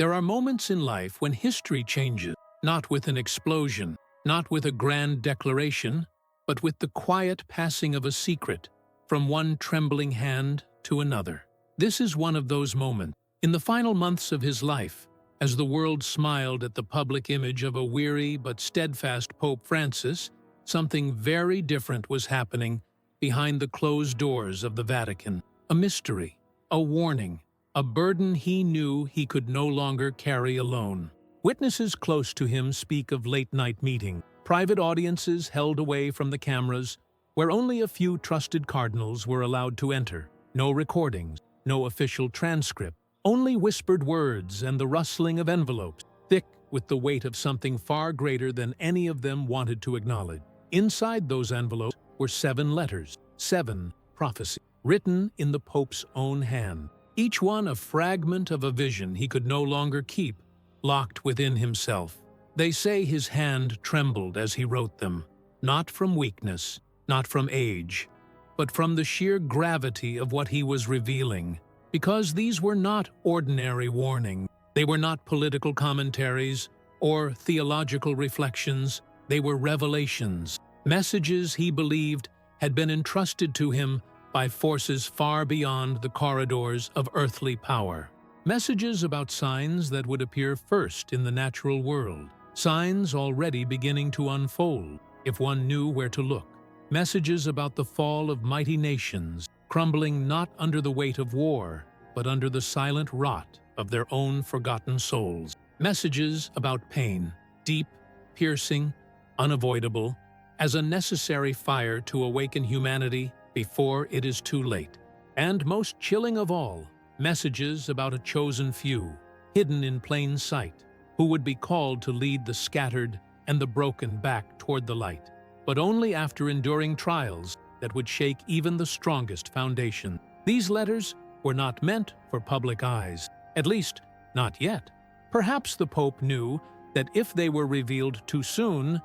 There are moments in life when history changes, not with an explosion, not with a grand declaration, but with the quiet passing of a secret from one trembling hand to another. This is one of those moments. In the final months of his life, as the world smiled at the public image of a weary but steadfast Pope Francis, something very different was happening behind the closed doors of the Vatican. A mystery, a warning, a burden he knew he could no longer carry alone. Witnesses close to him speak of late-night meetings, private audiences held away from the cameras, where only a few trusted cardinals were allowed to enter. No recordings, no official transcript, only whispered words and the rustling of envelopes, thick with the weight of something far greater than any of them wanted to acknowledge. Inside those envelopes were 7 letters, 7 prophecies, written in the Pope's own hand, each one a fragment of a vision he could no longer keep, locked within himself. They say his hand trembled as he wrote them, not from weakness, not from age, but from the sheer gravity of what he was revealing. Because these were not ordinary warnings, they were not political commentaries or theological reflections, they were revelations, messages he believed had been entrusted to him by forces far beyond the corridors of earthly power. Messages about signs that would appear first in the natural world, signs already beginning to unfold, if one knew where to look. Messages about the fall of mighty nations, crumbling not under the weight of war, but under the silent rot of their own forgotten souls. Messages about pain, deep, piercing, unavoidable, as a necessary fire to awaken humanity before it is too late. And most chilling of all, messages about a chosen few, hidden in plain sight, who would be called to lead the scattered and the broken back toward the light, but only after enduring trials that would shake even the strongest foundation. These letters were not meant for public eyes, at least not yet. Perhaps the Pope knew that if they were revealed too soon,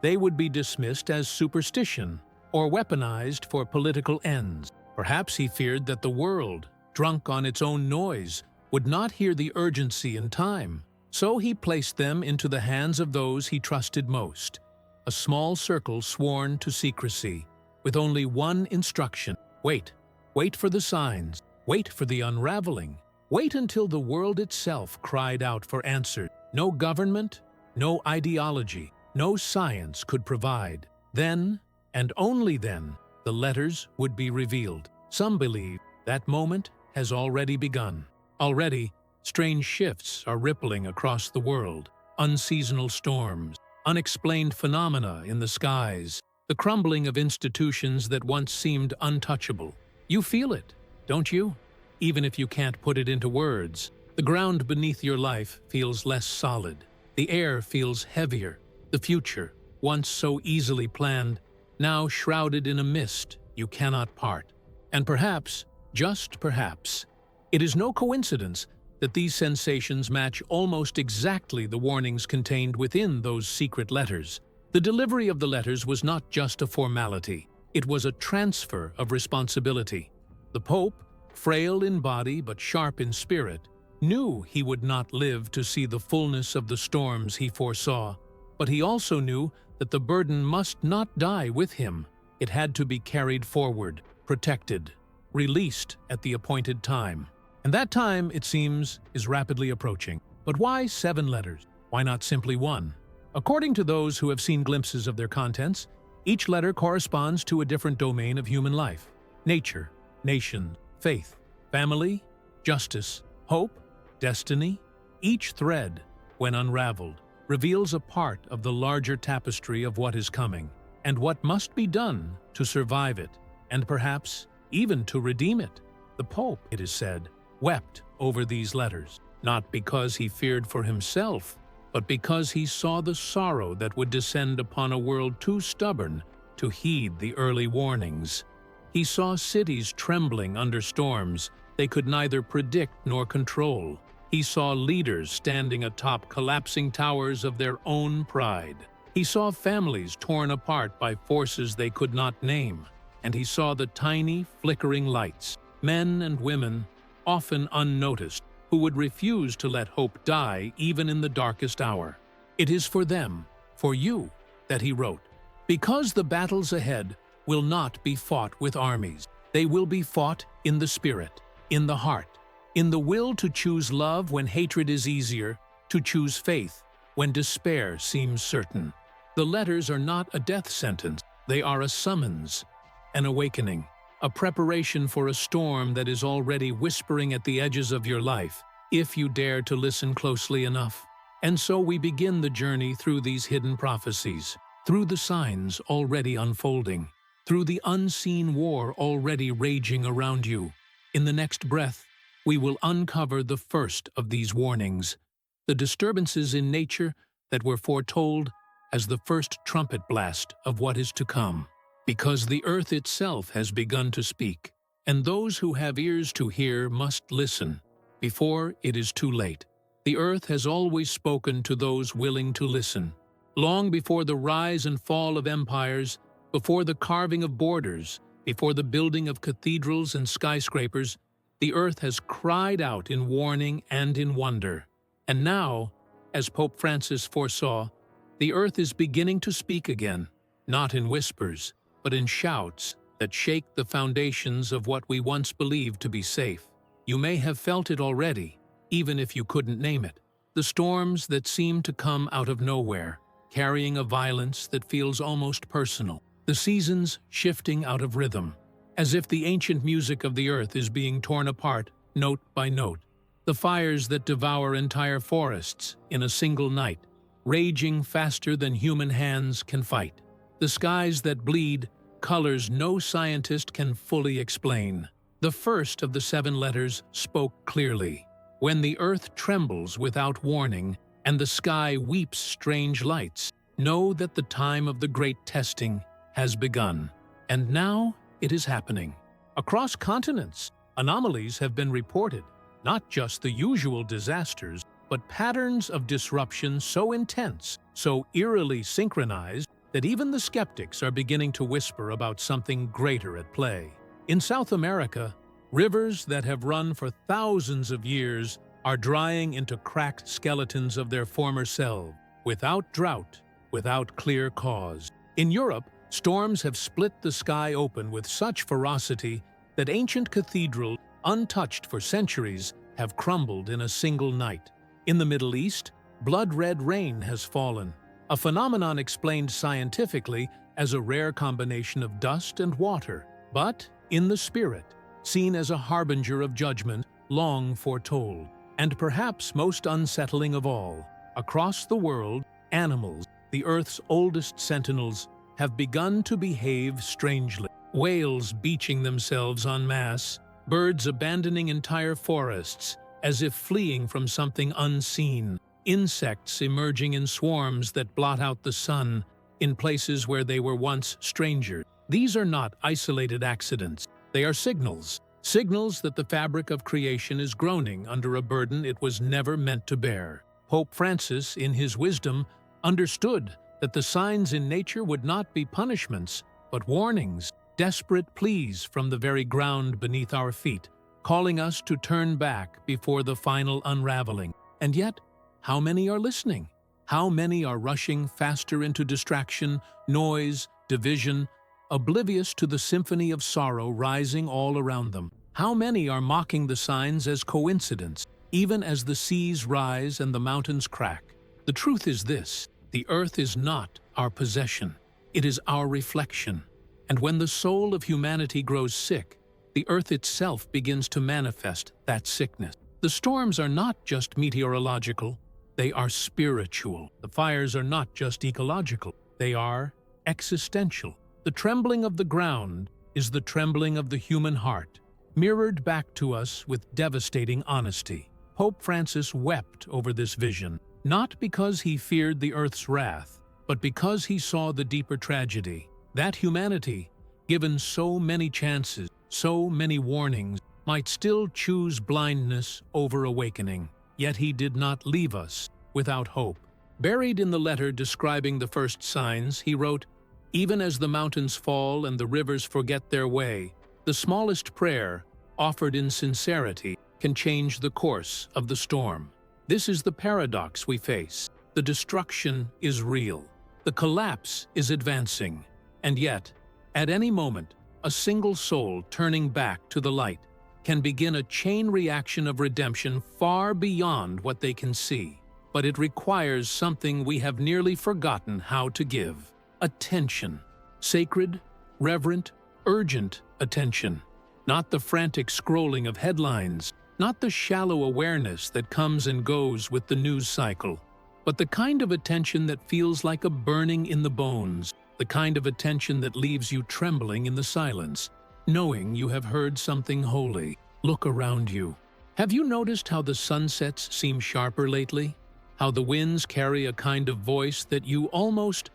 they would be dismissed as superstition or weaponized for political ends. Perhaps he feared that the world, drunk on its own noise, would not hear the urgency in time. So he placed them into the hands of those he trusted most, a small circle sworn to secrecy, with only one instruction: wait. Wait for the signs. Wait for the unraveling. Wait until the world itself cried out for answers. No government, no ideology, no science could provide. Then, and only then, the letters would be revealed. Some believe that moment has already begun. Already, strange shifts are rippling across the world. Unseasonal storms, unexplained phenomena in the skies, the crumbling of institutions that once seemed untouchable. You feel it, don't you? Even if you can't put it into words, the ground beneath your life feels less solid. The air feels heavier. The future, once so easily planned, now shrouded in a mist you cannot part. And perhaps, just perhaps, it is no coincidence that these sensations match almost exactly the warnings contained within those secret letters. The delivery of the letters was not just a formality, it was a transfer of responsibility. The Pope, frail in body but sharp in spirit, knew he would not live to see the fullness of the storms he foresaw, but he also knew that the burden must not die with him. It had to be carried forward, protected, released at the appointed time. And that time, it seems, is rapidly approaching. But why 7 letters? Why not simply 1? According to those who have seen glimpses of their contents, each letter corresponds to a different domain of human life: nature, nation, faith, family, justice, hope, destiny. Each thread, when unraveled, reveals a part of the larger tapestry of what is coming, and what must be done to survive it, and perhaps even to redeem it. The Pope, it is said, wept over these letters, not because he feared for himself, but because he saw the sorrow that would descend upon a world too stubborn to heed the early warnings. He saw cities trembling under storms they could neither predict nor control. He saw leaders standing atop collapsing towers of their own pride. He saw families torn apart by forces they could not name. And he saw the tiny, flickering lights, men and women, often unnoticed, who would refuse to let hope die even in the darkest hour. It is for them, for you, that he wrote, because the battles ahead will not be fought with armies. They will be fought in the spirit, in the heart, in the will to choose love when hatred is easier, to choose faith when despair seems certain. The letters are not a death sentence, they are a summons, an awakening, a preparation for a storm that is already whispering at the edges of your life, if you dare to listen closely enough. And so we begin the journey through these hidden prophecies, through the signs already unfolding, through the unseen war already raging around you. In the next breath, we will uncover the first of these warnings, the disturbances in nature that were foretold as the first trumpet blast of what is to come. Because the earth itself has begun to speak, and those who have ears to hear must listen, before it is too late. The earth has always spoken to those willing to listen. Long before the rise and fall of empires, before the carving of borders, before the building of cathedrals and skyscrapers, the earth has cried out in warning and in wonder. And now, as Pope Francis foresaw, the earth is beginning to speak again, not in whispers, but in shouts that shake the foundations of what we once believed to be safe. You may have felt it already, even if you couldn't name it. The storms that seem to come out of nowhere, carrying a violence that feels almost personal. The seasons shifting out of rhythm, as if the ancient music of the earth is being torn apart, note by note. The fires that devour entire forests in a single night, raging faster than human hands can fight. The skies that bleed, colors no scientist can fully explain. The first of the 7 letters spoke clearly. When the earth trembles without warning and the sky weeps strange lights, know that the time of the great testing has begun. And now it is happening. Across continents, anomalies have been reported, not just the usual disasters, but patterns of disruption so intense, so eerily synchronized, that even the skeptics are beginning to whisper about something greater at play. In South America, rivers that have run for thousands of years are drying into cracked skeletons of their former selves, without drought, without clear cause. In Europe, storms have split the sky open with such ferocity that ancient cathedrals, untouched for centuries, have crumbled in a single night. In the Middle East, blood-red rain has fallen, a phenomenon explained scientifically as a rare combination of dust and water, but in the spirit, seen as a harbinger of judgment long foretold. And perhaps most unsettling of all, across the world, animals, the Earth's oldest sentinels, have begun to behave strangely. Whales beaching themselves en masse, birds abandoning entire forests as if fleeing from something unseen, insects emerging in swarms that blot out the sun in places where they were once strangers. These are not isolated accidents. They are signals. Signals that the fabric of creation is groaning under a burden it was never meant to bear. Pope Francis, in his wisdom, understood that the signs in nature would not be punishments, but warnings, desperate pleas from the very ground beneath our feet, calling us to turn back before the final unraveling. And yet, how many are listening? How many are rushing faster into distraction, noise, division, oblivious to the symphony of sorrow rising all around them? How many are mocking the signs as coincidence, even as the seas rise and the mountains crack? The truth is this: the earth is not our possession. It is our reflection. And when the soul of humanity grows sick, the earth itself begins to manifest that sickness. The storms are not just meteorological, they are spiritual. The fires are not just ecological, they are existential. The trembling of the ground is the trembling of the human heart, mirrored back to us with devastating honesty. Pope Francis wept over this vision, not because he feared the earth's wrath, but because he saw the deeper tragedy, that humanity, given so many chances, so many warnings, might still choose blindness over awakening. Yet he did not leave us without hope. Buried in the letter describing the first signs, he wrote, "Even as the mountains fall and the rivers forget their way, the smallest prayer, offered in sincerity, can change the course of the storm. This is the paradox we face. The destruction is real. The collapse is advancing. And yet, at any moment, a single soul turning back to the light can begin a chain reaction of redemption far beyond what they can see. But it requires something we have nearly forgotten how to give: attention. Sacred, reverent, urgent attention. Not the frantic scrolling of headlines, not the shallow awareness that comes and goes with the news cycle, but the kind of attention that feels like a burning in the bones, the kind of attention that leaves you trembling in the silence, knowing you have heard something holy. Look around you. Have you noticed how the sunsets seem sharper lately? How the winds carry a kind of voice that you almost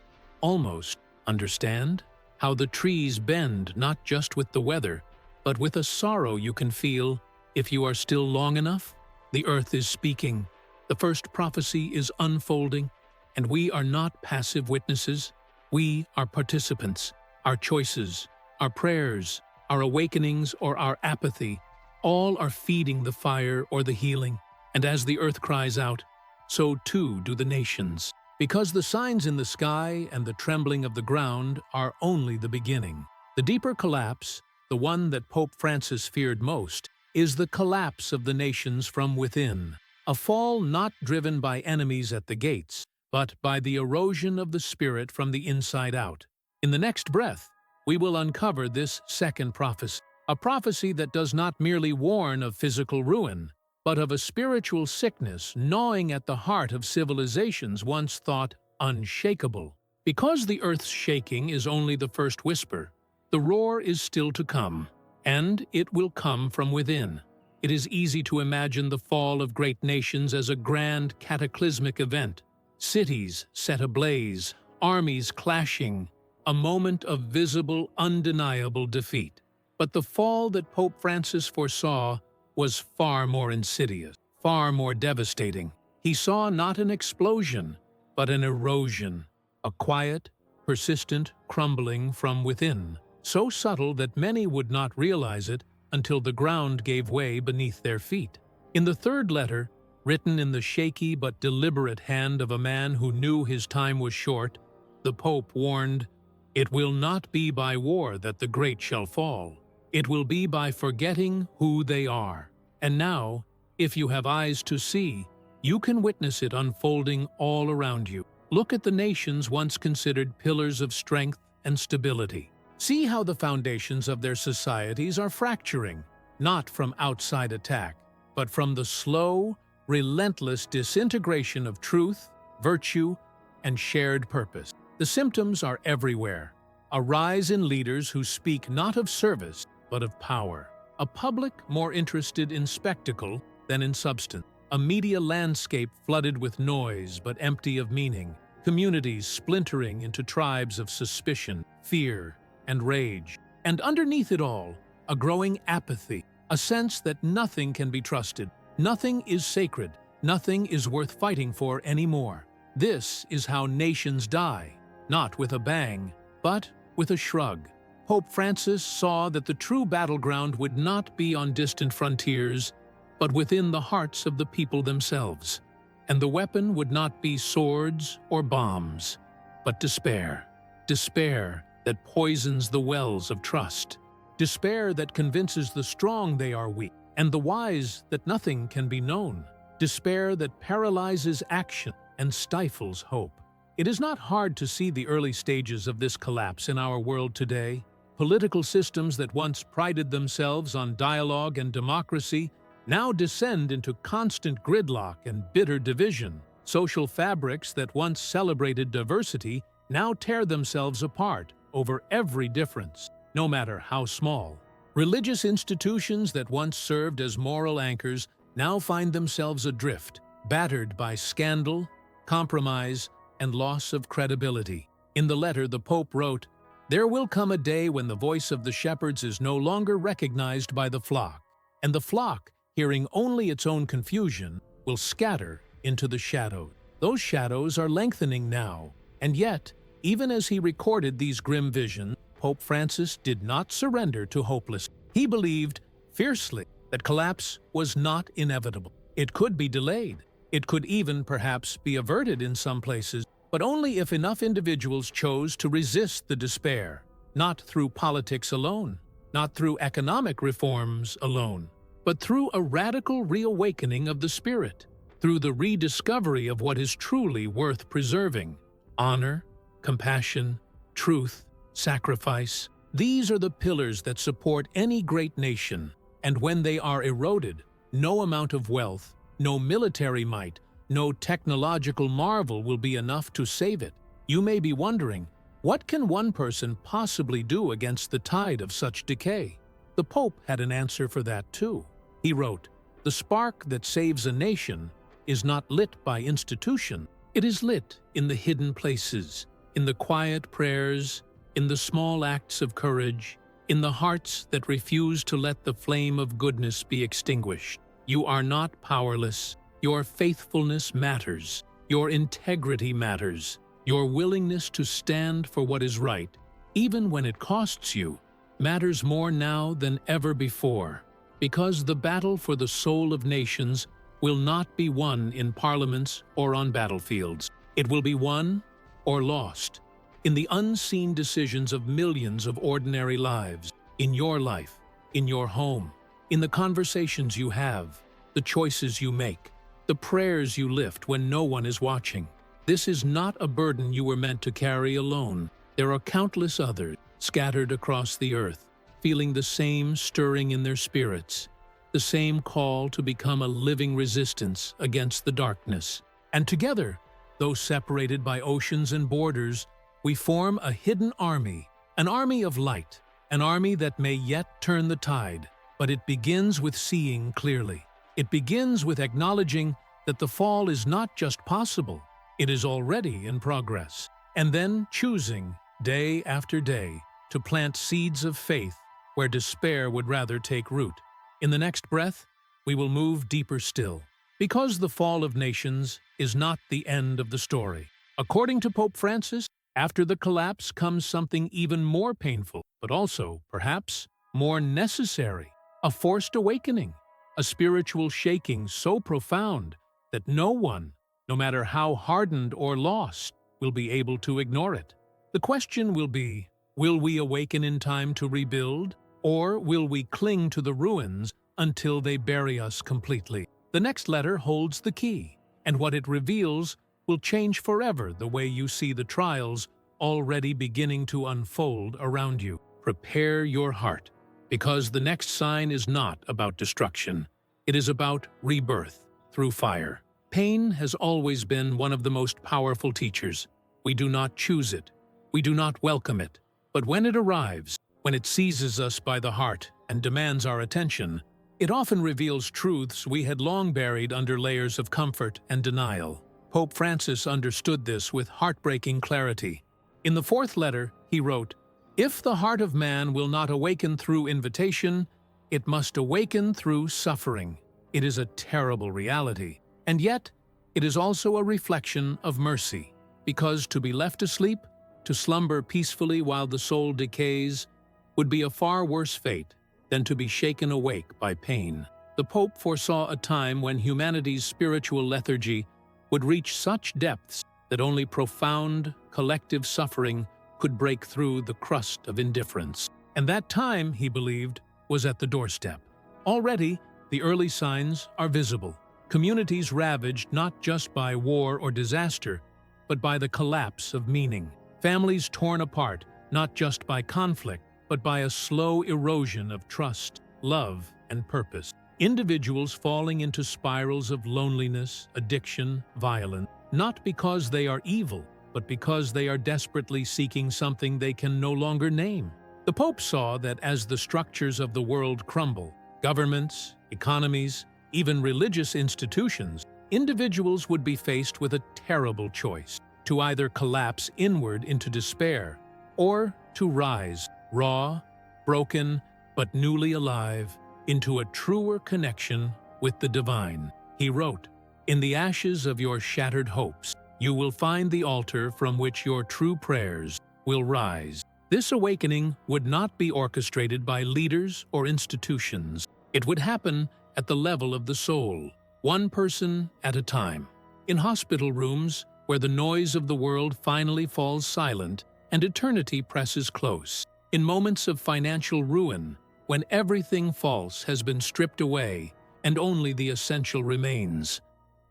understand? How the trees bend not just with the weather, but with a sorrow you can feel if you are still long enough? The earth is speaking. The first prophecy is unfolding, and we are not passive witnesses. We are participants. Our choices, our prayers, our awakenings or our apathy, all are feeding the fire or the healing. And as the earth cries out, so too do the nations. Because the signs in the sky and the trembling of the ground are only the beginning. The deeper collapse, the one that Pope Francis feared most, is the collapse of the nations from within. A fall not driven by enemies at the gates, but by the erosion of the spirit from the inside out. In the next breath, we will uncover this second prophecy, a prophecy that does not merely warn of physical ruin, but of a spiritual sickness gnawing at the heart of civilizations once thought unshakable. Because the earth's shaking is only the first whisper, the roar is still to come, and it will come from within. It is easy to imagine the fall of great nations as a grand cataclysmic event. Cities set ablaze, armies clashing, a moment of visible, undeniable defeat. But the fall that Pope Francis foresaw was far more insidious, far more devastating. He saw not an explosion, but an erosion, a quiet, persistent crumbling from within, so subtle that many would not realize it until the ground gave way beneath their feet. In the third letter, written in the shaky but deliberate hand of a man who knew his time was short, the Pope warned, "It will not be by war that the great shall fall. It will be by forgetting who they are." And now, if you have eyes to see, you can witness it unfolding all around you. Look at the nations once considered pillars of strength and stability. See how the foundations of their societies are fracturing, not from outside attack, but from the slow, relentless disintegration of truth, virtue, and shared purpose. The symptoms are everywhere. A rise in leaders who speak not of service, but of power. A public more interested in spectacle than in substance. A media landscape flooded with noise but empty of meaning. Communities splintering into tribes of suspicion, fear, and rage. And underneath it all, a growing apathy, a sense that nothing can be trusted, nothing is sacred, nothing is worth fighting for anymore. This is how nations die, not with a bang, but with a shrug. Pope Francis saw that the true battleground would not be on distant frontiers, but within the hearts of the people themselves. And the weapon would not be swords or bombs, but despair. Despair that poisons the wells of trust. Despair that convinces the strong they are weak, and the wise that nothing can be known. Despair that paralyzes action and stifles hope. It is not hard to see the early stages of this collapse in our world today. Political systems that once prided themselves on dialogue and democracy now descend into constant gridlock and bitter division. Social fabrics that once celebrated diversity now tear themselves apart over every difference, no matter how small. Religious institutions that once served as moral anchors now find themselves adrift, battered by scandal, compromise, and loss of credibility. In the letter, the Pope wrote, "There will come a day when the voice of the shepherds is no longer recognized by the flock, and the flock, hearing only its own confusion, will scatter into the shadows." Those shadows are lengthening now, and yet, even as he recorded these grim visions, Pope Francis did not surrender to hopelessness. He believed fiercely that collapse was not inevitable. It could be delayed. It could even perhaps be averted in some places, but only if enough individuals chose to resist the despair, not through politics alone, not through economic reforms alone, but through a radical reawakening of the spirit, through the rediscovery of what is truly worth preserving: honor, compassion, truth, sacrifice. These are the pillars that support any great nation, and when they are eroded, no amount of wealth, no military might, no technological marvel will be enough to save it. You may be wondering, what can one person possibly do against the tide of such decay? The Pope had an answer for that too. He wrote, "The spark that saves a nation is not lit by institution. It is lit in the hidden places, in the quiet prayers, in the small acts of courage, in the hearts that refuse to let the flame of goodness be extinguished. You are not powerless. Your faithfulness matters. Your integrity matters. Your willingness to stand for what is right, even when it costs you, matters more now than ever before, because the battle for the soul of nations will not be won in parliaments or on battlefields. It will be won or lost in the unseen decisions of millions of ordinary lives, in your life, in your home, in the conversations you have, the choices you make, the prayers you lift when no one is watching. This is not a burden you were meant to carry alone. There are countless others scattered across the earth, feeling the same stirring in their spirits, the same call to become a living resistance against the darkness. And together, though separated by oceans and borders, we form a hidden army, an army of light, an army that may yet turn the tide. But it begins with seeing clearly. It begins with acknowledging that the fall is not just possible, it is already in progress, and then choosing, day after day, to plant seeds of faith where despair would rather take root. In the next breath, we will move deeper still, because the fall of nations is not the end of the story. According to Pope Francis, after the collapse comes something even more painful, but also, perhaps, more necessary: a forced awakening, a spiritual shaking so profound that no one, no matter how hardened or lost, will be able to ignore it. The question will be, will we awaken in time to rebuild, or will we cling to the ruins until they bury us completely? The next letter holds the key, and what it reveals will change forever the way you see the trials already beginning to unfold around you. Prepare your heart, because the next sign is not about destruction. It is about rebirth through fire. Pain has always been one of the most powerful teachers. We do not choose it. We do not welcome it. But when it arrives, when it seizes us by the heart and demands our attention, it often reveals truths we had long buried under layers of comfort and denial. Pope Francis understood this with heartbreaking clarity. In the fourth letter, he wrote, "If the heart of man will not awaken through invitation, it must awaken through suffering." It is a terrible reality, and yet it is also a reflection of mercy, because to be left asleep, to slumber peacefully while the soul decays, would be a far worse fate than to be shaken awake by pain. The Pope foresaw a time when humanity's spiritual lethargy would reach such depths that only profound, collective suffering could break through the crust of indifference. And that time, he believed, was at the doorstep. Already, the early signs are visible. Communities ravaged not just by war or disaster, but by the collapse of meaning. Families torn apart, not just by conflict, but by a slow erosion of trust, love, and purpose. Individuals falling into spirals of loneliness, addiction, violence, not because they are evil, but because they are desperately seeking something they can no longer name. The Pope saw that as the structures of the world crumble, governments, economies, even religious institutions, individuals would be faced with a terrible choice: to either collapse inward into despair, or to rise, raw, broken, but newly alive, into a truer connection with the divine. He wrote, "In the ashes of your shattered hopes, you will find the altar from which your true prayers will rise." This awakening would not be orchestrated by leaders or institutions. It would happen at the level of the soul, one person at a time. In hospital rooms, where the noise of the world finally falls silent and eternity presses close. In moments of financial ruin, when everything false has been stripped away and only the essential remains.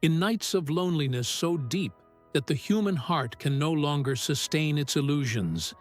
In nights of loneliness so deep that the human heart can no longer sustain its illusions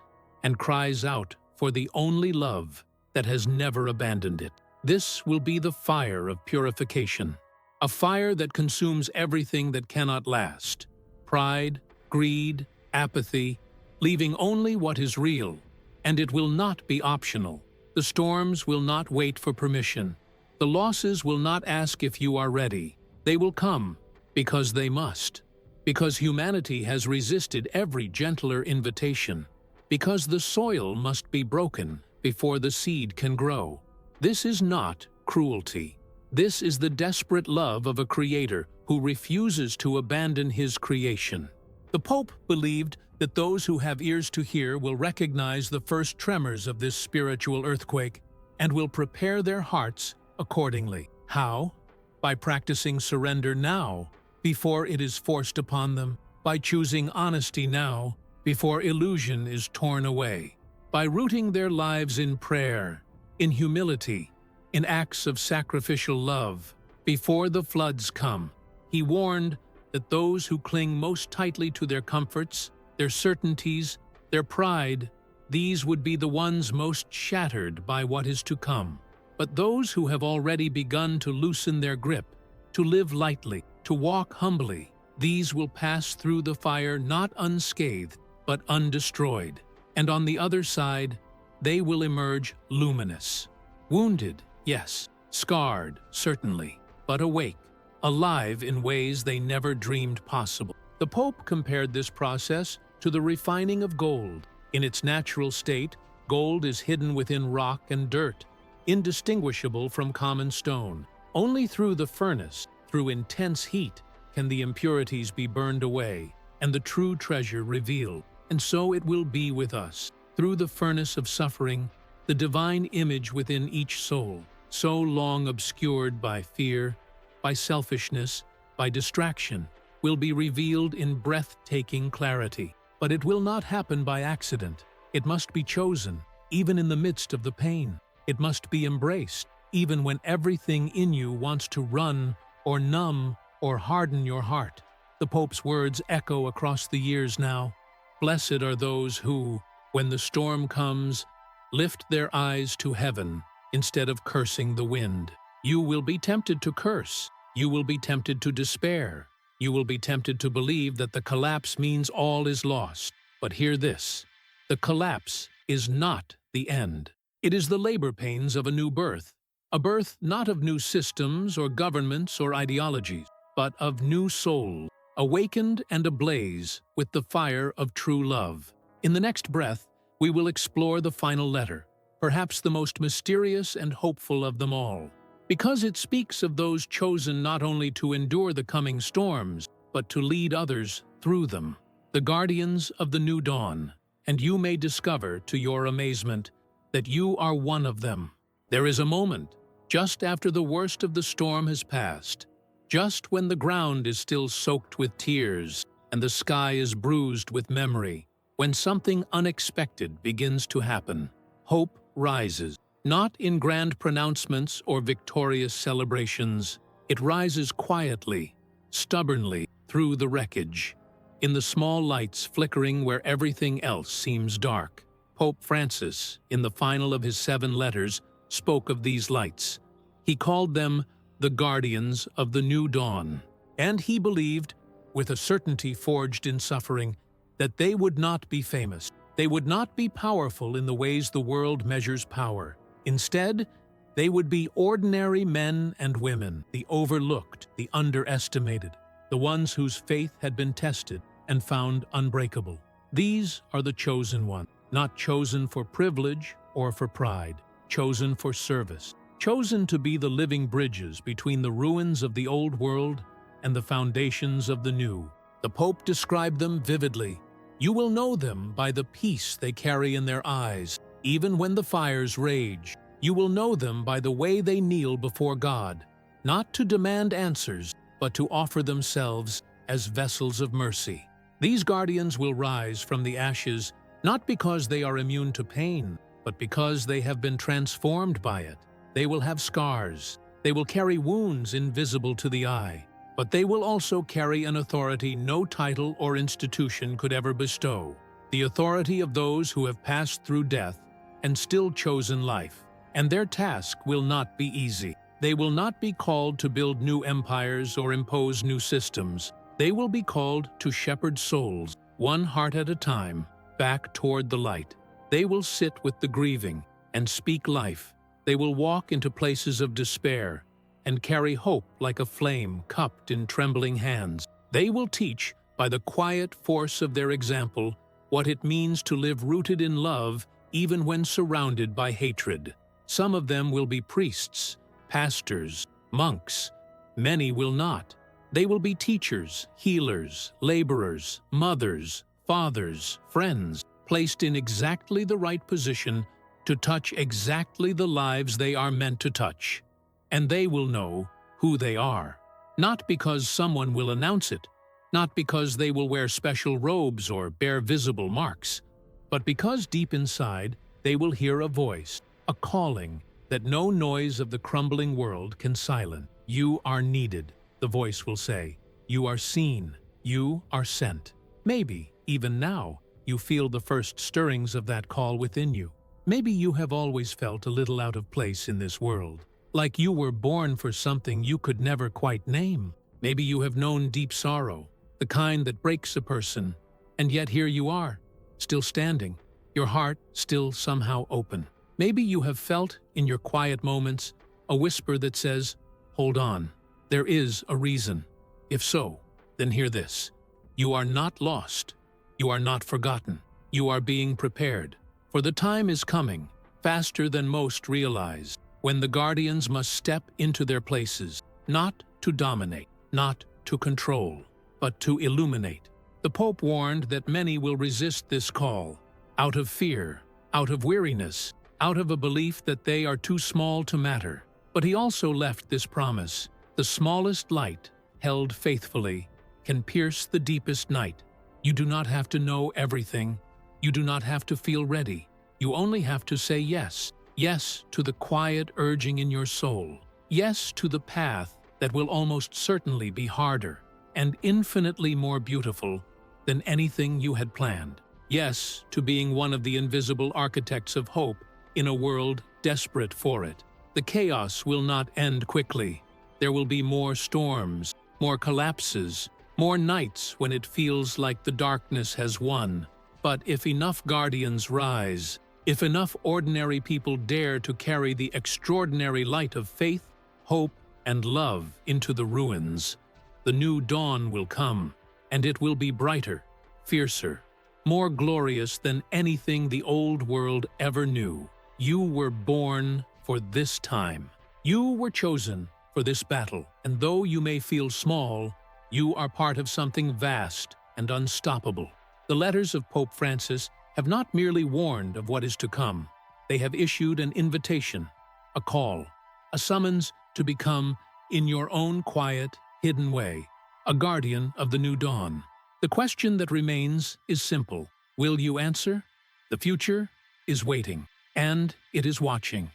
and cries out for the only love that has never abandoned it. This will be the fire of purification, a fire that consumes everything that cannot last: pride, greed, apathy, leaving only what is real. And it will not be optional. The storms will not wait for permission. The losses will not ask if you are ready. They will come because they must. Because humanity has resisted every gentler invitation. Because the soil must be broken before the seed can grow. This is not cruelty. This is the desperate love of a creator who refuses to abandon his creation. The Pope believed that those who have ears to hear will recognize the first tremors of this spiritual earthquake and will prepare their hearts accordingly. How? By practicing surrender now, before it is forced upon them, by choosing honesty now, before illusion is torn away, by rooting their lives in prayer, in humility, in acts of sacrificial love, before the floods come. He warned that those who cling most tightly to their comforts, their certainties, their pride, these would be the ones most shattered by what is to come. But those who have already begun to loosen their grip, to live lightly, to walk humbly, these will pass through the fire not unscathed, but undestroyed. And on the other side, they will emerge luminous. Wounded, yes. Scarred, certainly. But awake, alive in ways they never dreamed possible. The Pope compared this process to the refining of gold. In its natural state, gold is hidden within rock and dirt, indistinguishable from common stone. Only through the furnace, through intense heat, can the impurities be burned away and the true treasure revealed. And so it will be with us. Through the furnace of suffering, the divine image within each soul, so long obscured by fear, by selfishness, by distraction, will be revealed in breathtaking clarity. But it will not happen by accident. It must be chosen, even in the midst of the pain. It must be embraced, even when everything in you wants to run or numb or harden your heart. The Pope's words echo across the years now. Blessed are those who, when the storm comes, lift their eyes to heaven instead of cursing the wind. You will be tempted to curse. You will be tempted to despair. You will be tempted to believe that the collapse means all is lost. But hear this: the collapse is not the end. It is the labor pains of a new birth. A birth not of new systems or governments or ideologies, but of new soul, awakened and ablaze with the fire of true love. In the next breath, we will explore the final letter, perhaps the most mysterious and hopeful of them all, because it speaks of those chosen not only to endure the coming storms, but to lead others through them, the guardians of the new dawn. And you may discover, to your amazement, that you are one of them. There is a moment, just after the worst of the storm has passed, just when the ground is still soaked with tears and the sky is bruised with memory, when something unexpected begins to happen. Hope rises, not in grand pronouncements or victorious celebrations. It rises quietly, stubbornly, through the wreckage, in the small lights flickering where everything else seems dark. Pope Francis, in the final of his 7 letters, spoke of these lights. He called them the guardians of the new dawn. And he believed, with a certainty forged in suffering, that they would not be famous. They would not be powerful in the ways the world measures power. Instead, they would be ordinary men and women, the overlooked, the underestimated, the ones whose faith had been tested and found unbreakable. These are the chosen ones, not chosen for privilege or for pride, chosen for service, chosen to be the living bridges between the ruins of the old world and the foundations of the new. The Pope described them vividly. You will know them by the peace they carry in their eyes, even when the fires rage. You will know them by the way they kneel before God, not to demand answers, but to offer themselves as vessels of mercy. These guardians will rise from the ashes not because they are immune to pain, but because they have been transformed by it. They will have scars. They will carry wounds invisible to the eye, but they will also carry an authority no title or institution could ever bestow, the authority of those who have passed through death and still chosen life. And their task will not be easy. They will not be called to build new empires or impose new systems. They will be called to shepherd souls, one heart at a time, back toward the light. They will sit with the grieving and speak life. They will walk into places of despair and carry hope like a flame cupped in trembling hands. They will teach, by the quiet force of their example, what it means to live rooted in love even when surrounded by hatred. Some of them will be priests, pastors, monks. Many will not. They will be teachers, healers, laborers, mothers, fathers, friends, placed in exactly the right position to touch exactly the lives they are meant to touch. And they will know who they are, not because someone will announce it, not because they will wear special robes or bear visible marks, but because deep inside they will hear a voice, a calling that no noise of the crumbling world can silence. You are needed, the voice will say. You are seen. You are sent. Maybe, even now, you feel the first stirrings of that call within you. Maybe you have always felt a little out of place in this world, like you were born for something you could never quite name. Maybe you have known deep sorrow, the kind that breaks a person, and yet here you are, still standing, your heart still somehow open. Maybe you have felt, in your quiet moments, a whisper that says, "Hold on, there is a reason." If so, then hear this. You are not lost. You are not forgotten. You are being prepared. For the time is coming, faster than most realize, when the guardians must step into their places, not to dominate, not to control, but to illuminate. The Pope warned that many will resist this call, out of fear, out of weariness, out of a belief that they are too small to matter. But he also left this promise: the smallest light, held faithfully, can pierce the deepest night. You do not have to know everything. You do not have to feel ready. You only have to say yes. Yes to the quiet urging in your soul. Yes to the path that will almost certainly be harder and infinitely more beautiful than anything you had planned. Yes to being one of the invisible architects of hope in a world desperate for it. The chaos will not end quickly. There will be more storms, more collapses, more nights when it feels like the darkness has won. But if enough guardians rise, if enough ordinary people dare to carry the extraordinary light of faith, hope, and love into the ruins, the new dawn will come, and it will be brighter, fiercer, more glorious than anything the old world ever knew. You were born for this time. You were chosen for this battle, and though you may feel small, you are part of something vast and unstoppable. The letters of Pope Francis have not merely warned of what is to come. They have issued an invitation, a call, a summons to become, in your own quiet, hidden way, a guardian of the new dawn. The question that remains is simple. Will you answer? The future is waiting, and it is watching.